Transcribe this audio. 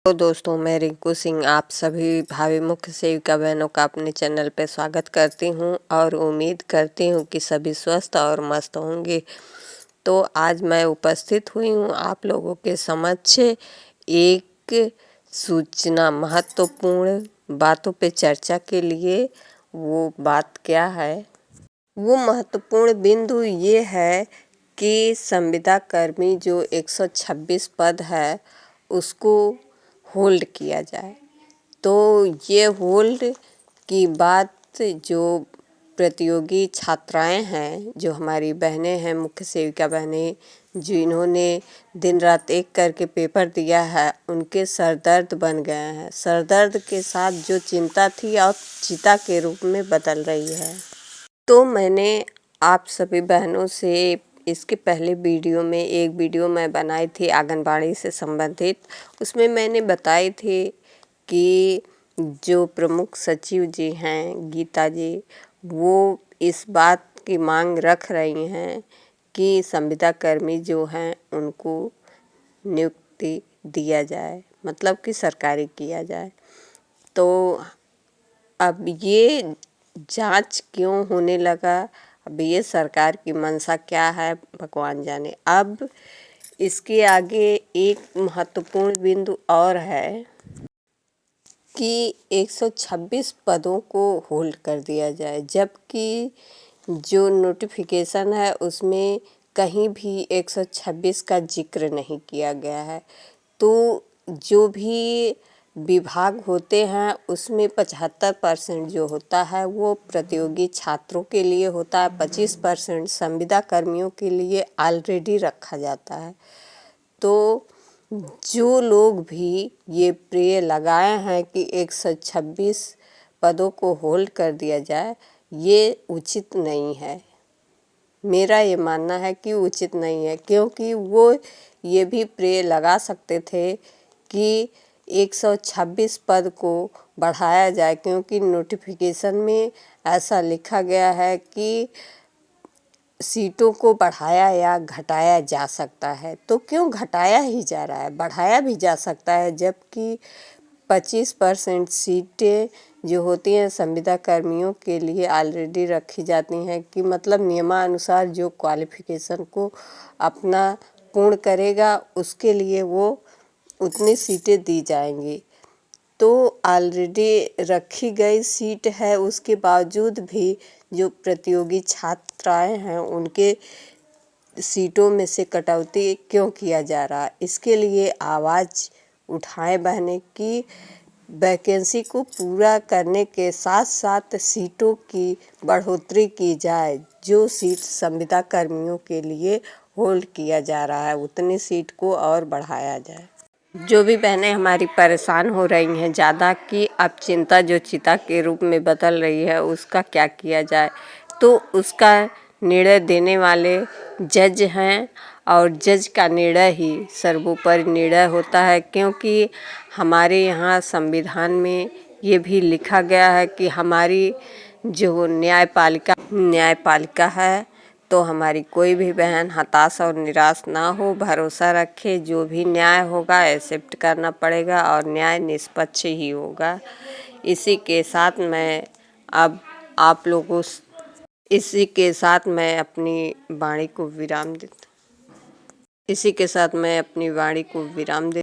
तो दोस्तों, मैं रिंकू सिंह आप सभी भावी मुख्य सेविका बहनों का अपने चैनल पे स्वागत करती हूं और उम्मीद करती हूं कि सभी स्वस्थ और मस्त होंगे। तो आज मैं उपस्थित हुई हूं आप लोगों के समक्ष एक सूचना महत्वपूर्ण बातों पे चर्चा के लिए। वो बात क्या है? वो महत्वपूर्ण बिंदु ये है कि संविदा कर्मी जो 126 पद है उसको होल्ड किया जाए। तो ये होल्ड की बात जो प्रतियोगी छात्राएं हैं, जो हमारी बहनें हैं, मुख्य सेविका बहनें, जिन्होंने दिन रात एक करके पेपर दिया है, उनके सरदर्द बन गए हैं। सरदर्द के साथ जो चिंता थी अब चिता के रूप में बदल रही है। तो मैंने आप सभी बहनों से इसके पहले एक वीडियो मैं बनाई थी आंगनबाड़ी से संबंधित। उसमें मैंने बताई थी कि जो प्रमुख सचिव जी हैं गीता जी, वो इस बात की मांग रख रही हैं कि संविदा कर्मी जो हैं उनको नियुक्ति दिया जाए, मतलब कि सरकारी किया जाए। तो अब ये जांच क्यों होने लगा, अब ये सरकार की मंशा क्या है, भगवान जाने। अब इसके आगे एक महत्वपूर्ण बिंदु और है कि 126 पदों को होल्ड कर दिया जाए, जबकि जो नोटिफिकेशन है उसमें कहीं भी 126 का जिक्र नहीं किया गया है। तो जो भी विभाग होते हैं उसमें 75% जो होता है वो प्रतियोगी छात्रों के लिए होता है, 25% संविदा कर्मियों के लिए ऑलरेडी रखा जाता है। तो जो लोग भी ये प्रे लगाए हैं कि 126 पदों को होल्ड कर दिया जाए, ये उचित नहीं है। मेरा ये मानना है कि उचित नहीं है, क्योंकि वो ये भी प्रे लगा सकते थे कि 126 पद को बढ़ाया जाए, क्योंकि नोटिफिकेशन में ऐसा लिखा गया है कि सीटों को बढ़ाया या घटाया जा सकता है। तो क्यों घटाया ही जा रहा है? बढ़ाया भी जा सकता है, जबकि 25% सीटें जो होती हैं संविदा कर्मियों के लिए ऑलरेडी रखी जाती हैं कि मतलब नियमानुसार जो क्वालिफिकेशन को अपना पूर्ण करेगा उसके लिए वो उतनी सीटें दी जाएंगी। तो ऑलरेडी रखी गई सीट है, उसके बावजूद भी जो प्रतियोगी छात्राएं हैं उनके सीटों में से कटौती क्यों किया जा रहा है? इसके लिए आवाज़ उठाएं बहनें कि वैकेंसी को पूरा करने के साथ साथ सीटों की बढ़ोतरी की जाए। जो सीट संविदा कर्मियों के लिए होल्ड किया जा रहा है उतनी सीट को और बढ़ाया जाए। जो भी बहनें हमारी परेशान हो रही हैं ज़्यादा कि अब चिंता जो चिता के रूप में बदल रही है उसका क्या किया जाए, तो उसका निर्णय देने वाले जज हैं और जज का निर्णय ही सर्वोपरि निर्णय होता है। क्योंकि हमारे यहाँ संविधान में ये भी लिखा गया है कि हमारी जो न्यायपालिका है, तो हमारी कोई भी बहन हताश और निराश ना हो, भरोसा रखे, जो भी न्याय होगा एक्सेप्ट करना पड़ेगा और न्याय निष्पक्ष ही होगा। इसी के साथ मैं अब आप लोगों इसी के साथ मैं अपनी वाणी को विराम